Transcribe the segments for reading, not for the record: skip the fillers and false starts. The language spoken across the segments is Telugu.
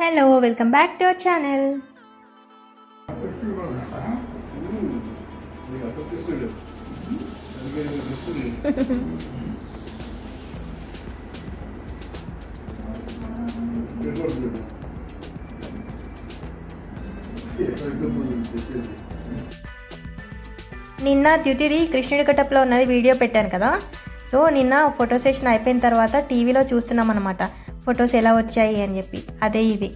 Hello, welcome back to our channel. నిన్న ద్యుతిది కృష్ణుడి కటప్లో ఉన్నది వీడియో పెట్టాను కదా. సో నిన్న ఫోటో సెషన్ అయిపోయిన తర్వాత టీవీలో చూస్తున్నాం అనమాట, ఫొటోస్ ఎలా వచ్చాయి అని చెప్పి. అదే ఇది.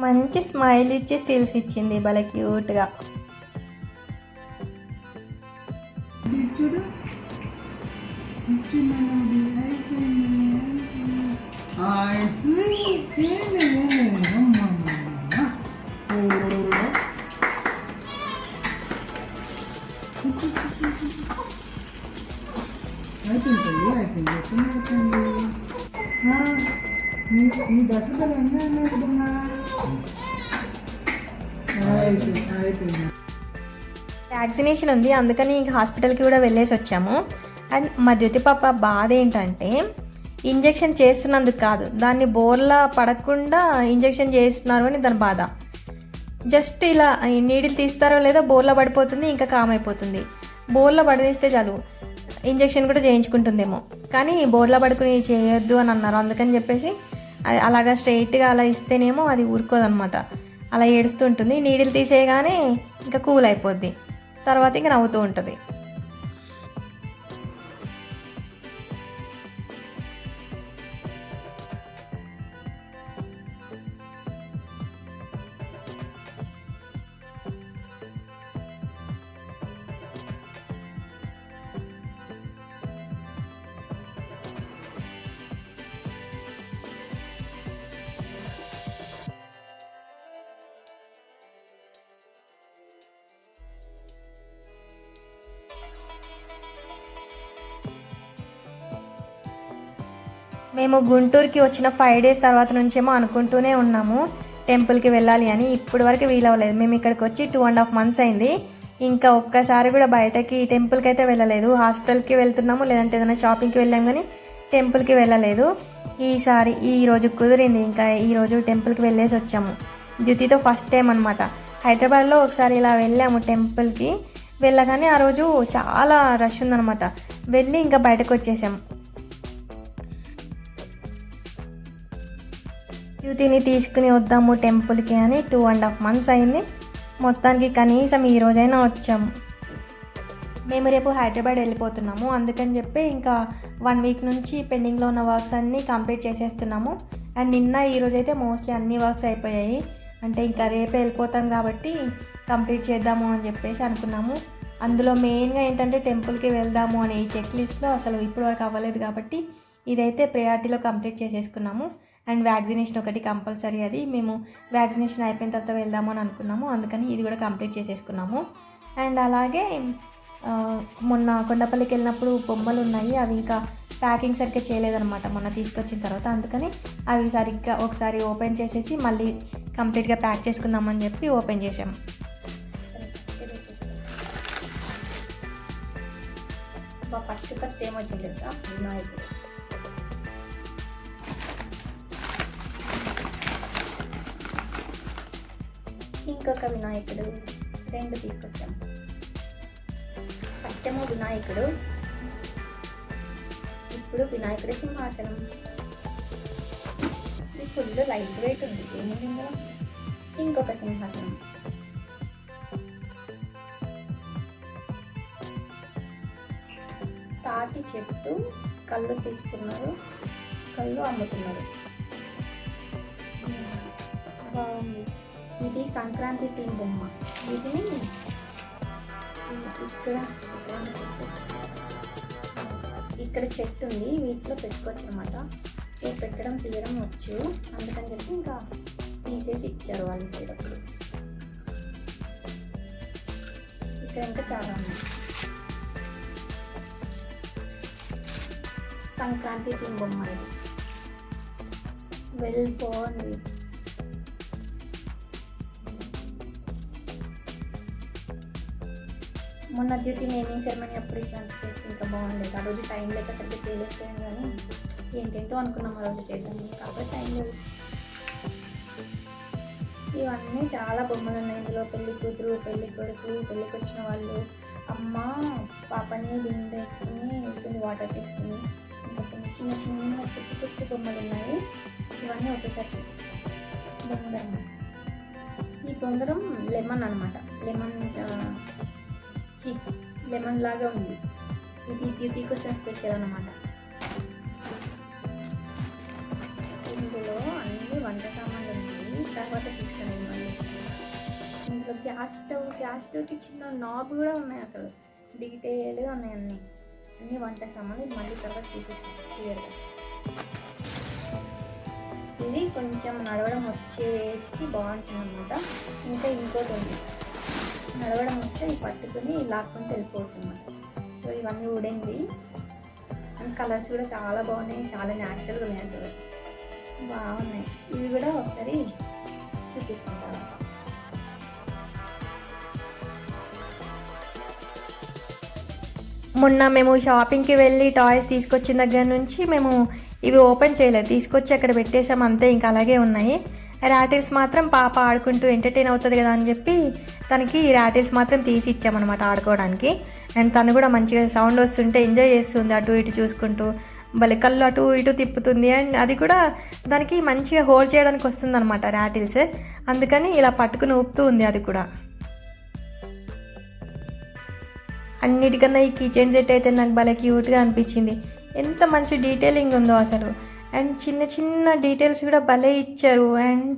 మంచి స్మైల్ ఇచ్చి స్టిల్స్ ఇచ్చింది, భలే క్యూట్గా. వ్యాక్సినేషన్ ఉంది, అందుకని హాస్పిటల్కి కూడా వెళ్ళేసి వచ్చాము. అండ్ మా ద్యుతి పాప బాధ ఏంటంటే ఇంజెక్షన్ చేస్తున్నందుకు కాదు, దాన్ని బోర్లా పడకుండా ఇంజెక్షన్ చేస్తున్నారు అని దాని బాధ. జస్ట్ ఇలా నీడిల్ తీస్తారో లేదో బోర్లా పడిపోతుంది, ఇంకా కామ్ అయిపోతుంది. బోర్లా పడనిస్తే చాలు ఇంజెక్షన్ కూడా చేయించుకుంటుందేమో, కానీ బోర్లా పడుకుని చేయొద్దు అని అన్నారు. అందుకని చెప్పేసి అలాగా స్ట్రైట్గా అలా ఇస్తేనేమో అది ఊరుకోదనమాట, అలా ఏడుస్తూ ఉంటుంది. నీడిల్ తీసేయగానే ఇంకా కూల్ అయిపోద్ది, తర్వాత ఇంకా నవ్వుతూ ఉంటుంది. మేము గుంటూరుకి వచ్చిన 5 days తర్వాత నుంచేమో అనుకుంటూనే ఉన్నాము టెంపుల్కి వెళ్ళాలి అని. ఇప్పటి వరకు వీలవ్వలేదు. మేము ఇక్కడికి వచ్చి 2.5 months అయింది. ఇంకా ఒక్కసారి కూడా బయటకి టెంపుల్కి అయితే వెళ్ళలేదు. హాస్పిటల్కి వెళ్తున్నాము, లేదంటే ఏదైనా షాపింగ్కి వెళ్ళాము, కానీ టెంపుల్కి వెళ్ళలేదు. ఈసారి ఈరోజు కుదిరింది, ఇంకా ఈరోజు టెంపుల్కి వెళ్ళేసి వచ్చాము. ద్యుతితో ఫస్ట్ టైం అనమాట. హైదరాబాద్లో ఒకసారి ఇలా వెళ్ళాము టెంపుల్కి. వెళ్ళగానే ఆ రోజు చాలా రష్ ఉందనమాట. వెళ్ళి ఇంకా బయటకు వచ్చేసాము. డ్యూటీని తీసుకుని వద్దాము టెంపుల్కి అని 2.5 months అయింది. మొత్తానికి కనీసం ఈ రోజైనా వచ్చాము. మేము రేపు హైదరాబాద్ వెళ్ళిపోతున్నాము, అందుకని చెప్పి ఇంకా 1 week నుంచి పెండింగ్లో ఉన్న వర్క్స్ అన్నీ కంప్లీట్ చేసేస్తున్నాము. అండ్ నిన్న ఈరోజైతే మోస్ట్లీ అన్ని వర్క్స్ అయిపోయాయి. అంటే ఇంకా రేపే వెళ్ళిపోతాం కాబట్టి కంప్లీట్ చేద్దాము అని చెప్పేసి అనుకున్నాము. అందులో మెయిన్గా ఏంటంటే టెంపుల్కి వెళ్దాము అనే ఈ చెక్ లిస్ట్లో అసలు ఇప్పటివరకు అవ్వలేదు కాబట్టి ఇదైతే ప్రయారిటీలో కంప్లీట్ చేసేసుకున్నాము. అండ్ వ్యాక్సినేషన్ ఒకటి కంపల్సరీ, అది మేము వ్యాక్సినేషన్ అయిపోయిన తర్వాత వెళ్దాము అని అనుకున్నాము, అందుకని ఇది కూడా కంప్లీట్ చేసేసుకున్నాము. అండ్ అలాగే మొన్న కొండపల్లికి వెళ్ళినప్పుడు బొమ్మలు ఉన్నాయి, అవి ఇంకా ప్యాకింగ్ సరిగ్గా చేయలేదన్నమాట మొన్న తీసుకొచ్చిన తర్వాత. అందుకని అవి సరిగ్గా ఒకసారి ఓపెన్ చేసేసి మళ్ళీ కంప్లీట్గా ప్యాక్ చేసుకుందామని చెప్పి ఓపెన్ చేసాము. ఫస్ట్ ఏమొచ్చింది కదా వినాయకుడు, ఇంకొక వినాయకుడు, 2 తీసుకొచ్చాము. ఫస్ట్ ఏమో వినాయకుడు, ఇప్పుడు వినాయకుడి సింహాసనం. ఇది ఫుల్ లైట్ వెయిట్ ఉంది, ఏముంది ఇంకొక సింహాసనం. తాటి చెట్టు, కళ్ళు తీస్తున్నారు, కళ్ళు అమ్ముతున్నారు, బాగుంది. ఇది సంక్రాంతి థీమ్ బొమ్మ. వీటిని ఇక్కడ చెట్టు ఉంది, వీటిలో పెట్టుకోవచ్చు అనమాట. పెట్టడం తీయడం వచ్చు, అందుకని చెప్పి ఇంకా తీసేసి ఇచ్చారు వాళ్ళు ఇచ్చేటప్పుడు. ఇక్కడ ఇంకా చాలా ఉన్నాయి. సంక్రాంతి థీమ్ బొమ్మ ఇది. వెళ్ళిపోండి. మొన్న జ్యోతి నేమింగ్ సెరమనీ అప్పుడు ఇట్లాంటి చేస్తే ఇంకా బాగుండేది. ఆ రోజు టైం లేక సరిగ్గా చేయలేకపోయాను, కానీ ఏంటేంటో అనుకున్నాం ఆ రోజు చేద్దాం, కాబట్టి టైం లేదు. ఇవన్నీ చాలా బొమ్మలు ఉన్నాయి ఇందులో. పెళ్లి కూతురు, పెళ్లి కొడుకు, పెళ్ళికి వచ్చిన వాళ్ళు, అమ్మ పాపని బిందె ఎత్తుకుని వెళ్తుంది వాటర్ తీసుకుని, ఇంకా కొన్ని చిన్న చిన్న పుట్టి పుట్టి బొమ్మలు ఉన్నాయి. ఇవన్నీ ఒకేసారి చూపిస్తాం. బొంగరం, ఈ బొంగరం లెమన్ అనమాట. లెమన్ లాగా ఉంది. ఇది డ్యూటీ కోసం స్పెషల్ అనమాట. ఇందులో అన్ని వంట సామాన్లు ఉన్నాయి, తర్వాత తీస్తాను మళ్ళీ. ఇంట్లో గ్యాస్ స్టవ్కి చిన్న నాబ్ కూడా ఉన్నాయి, అసలు డీటెయిల్గా ఉన్నాయి అన్ని వంట సామాన్లు. మళ్ళీ తర్వాత చూపిస్తాను క్లియర్గా. ఇది కొంచెం నడవడం వచ్చేసి బాగుంటుంది అనమాట. ఇంకా ఇంకోటి ఉంది, నడవడం వస్తే ఈ పట్టుకుని లాక్కుంటూ వెళ్ళిపోవచ్చు అన్నమాట. సో ఇవన్నీ ఊడేంది అండ్ కలర్స్ కూడా చాలా బాగున్నాయి, చాలా న్యాచురల్గా ఉన్నాయి, అసలు బాగున్నాయి. ఇవి కూడా ఒకసారి చూపిస్తాం తర్వాత. మొన్న మేము షాపింగ్కి వెళ్ళి టాయ్స్ తీసుకొచ్చిన దగ్గర నుంచి మేము ఇవి ఓపెన్ చేయలేదు, తీసుకొచ్చి అక్కడ పెట్టేసాం అంతే. ఇంకా అలాగే ఉన్నాయి. ర్యాటిల్స్ మాత్రం పాప ఆడుకుంటూ ఎంటర్టైన్ అవుతుంది కదా అని చెప్పి తనకి ర్యాటిల్స్ మాత్రం తీసి ఇచ్చామన్నమాట ఆడుకోవడానికి. అండ్ తను కూడా మంచిగా సౌండ్ వస్తుంటే ఎంజాయ్ చేస్తుంది, అటు ఇటు చూసుకుంటూ భలే కళ్ళు అటు ఇటు తిప్పుతుంది. అండ్ అది కూడా దానికి మంచిగా హోల్డ్ చేయడానికి వస్తుంది అనమాట ర్యాటిల్స్, అందుకని ఇలా పట్టుకుని ఊపుతూ ఉంది అది కూడా. అన్నిటికన్నా ఈ కిచెన్ సెట్ అయితే నాకు భలే క్యూట్గా అనిపించింది. ఎంత మంచి డీటెయిలింగ్ ఉందో అసలు. అండ్ చిన్న చిన్న డీటెయిల్స్ కూడా భలే ఇచ్చారు. అండ్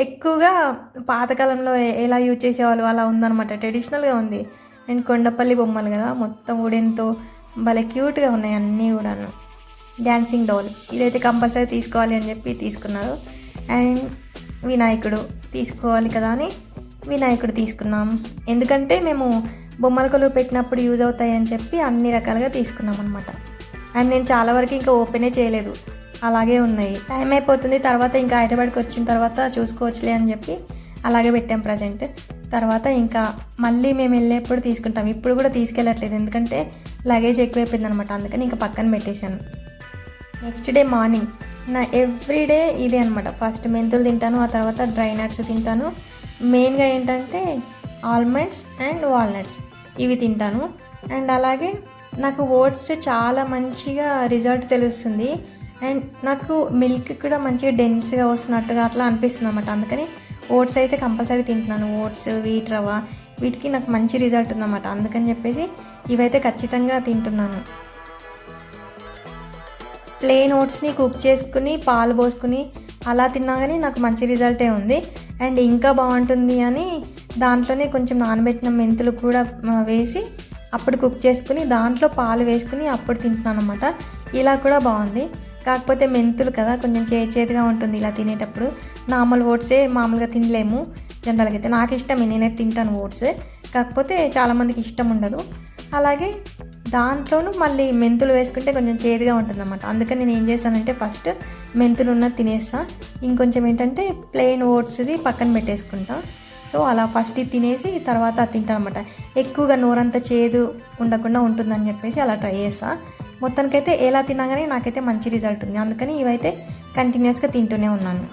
ఎక్కువగా పాతకాలంలో ఎలా యూజ్ చేసేవాళ్ళు అలా ఉందన్నమాట, ట్రెడిషనల్గా ఉంది. అండ్ కొండపల్లి బొమ్మలు కదా, మొత్తం వుడెన్తో భలే క్యూట్గా ఉన్నాయి అన్నీ కూడాను. డ్యాన్సింగ్ డోల్ ఇదైతే కంపల్సరీ తీసుకోవాలి అని చెప్పి తీసుకున్నారు. అండ్ వినాయకుడు తీసుకోవాలి కదా అని వినాయకుడు తీసుకున్నాం, ఎందుకంటే మేము బొమ్మల కొలువు పెట్టినప్పుడు యూజ్ అవుతాయి అని చెప్పి అన్ని రకాలుగా తీసుకున్నాం అనమాట. అండ్ నేను చాలా వరకు ఇంకా ఓపెనే చేయలేదు, అలాగే ఉన్నాయి. టైం అయిపోతుంది, తర్వాత ఇంకా హైదరాబాద్కి వచ్చిన తర్వాత చూసుకోవచ్చులే అని చెప్పి అలాగే పెట్టాం ప్రజెంట్. తర్వాత ఇంకా మళ్ళీ మేము వెళ్ళేప్పుడు తీసుకుంటాం, ఇప్పుడు కూడా తీసుకెళ్ళట్లేదు ఎందుకంటే లగేజ్ ఎక్కువైపోయింది అనమాట, అందుకని ఇంకా పక్కన పెట్టేశాను. నెక్స్ట్ డే మార్నింగ్ నా ఎవ్రీడే ఇదే అనమాట. ఫస్ట్ మెంతులు తింటాను, ఆ తర్వాత డ్రై నట్స్ తింటాను. మెయిన్గా ఏంటంటే ఆల్మండ్స్ అండ్ వాల్నట్స్ ఇవి తింటాను. అండ్ అలాగే నాకు ఓట్స్ చాలా మంచిగా రిజల్ట్ తెలుస్తుంది. అండ్ నాకు మిల్క్ కూడా మంచిగా డెన్స్గా వస్తున్నట్టుగా అట్లా అనిపిస్తుంది అన్నమాట, అందుకని ఓట్స్ అయితే కంపల్సరీ తింటున్నాను. ఓట్స్, వీట్ రవ్వ వీటికి నాకు మంచి రిజల్ట్ ఉందన్నమాట, అందుకని చెప్పేసి ఇవైతే ఖచ్చితంగా తింటున్నాను. ప్లెయిన్ ఓట్స్ని కుక్ చేసుకుని పాలు పోసుకుని అలా తిన్నా కానీ నాకు మంచి రిజల్టే ఉంది. అండ్ ఇంకా బాగుంటుంది అని దాంట్లోనే కొంచెం నానబెట్టిన మెంతులు కూడా వేసి అప్పుడు కుక్ చేసుకుని దాంట్లో పాలు వేసుకుని అప్పుడు తింటున్నాను అనమాట. ఇలా కూడా బాగుంది, కాకపోతే మెంతులు కదా కొంచెం చేదుగా ఉంటుంది ఇలా తినేటప్పుడు. నార్మల్ ఓట్సే మామూలుగా తినలేము జనరల్గా అయితే. నాకు ఇష్టమే, నేనైతే తింటాను ఓట్స్, కాకపోతే చాలామందికి ఇష్టం ఉండదు. అలాగే దాంట్లోనూ మళ్ళీ మెంతులు వేసుకుంటే కొంచెం చేదుగా ఉంటుందన్నమాట, అందుకని నేను ఏం చేస్తానంటే ఫస్ట్ మెంతులు ఉన్నది తినేస్తా, ఇంకొంచెం ఏంటంటే ప్లెయిన్ ఓట్స్ది పక్కన పెట్టేసుకుంటా. సో అలా ఫస్ట్ ఇది తినేసి తర్వాత అది తింటాను అనమాట. ఎక్కువగా నోరంతా చేదు ఉండకుండా ఉంటుందని చెప్పేసి అలా ట్రై చేస్తా. మొత్తానికైతే ఎలా తిన్నా కానీ నాకైతే మంచి రిజల్ట్ ఉంది, అందుకని ఇవైతే కంటిన్యూస్గా తింటూనే ఉన్నాను.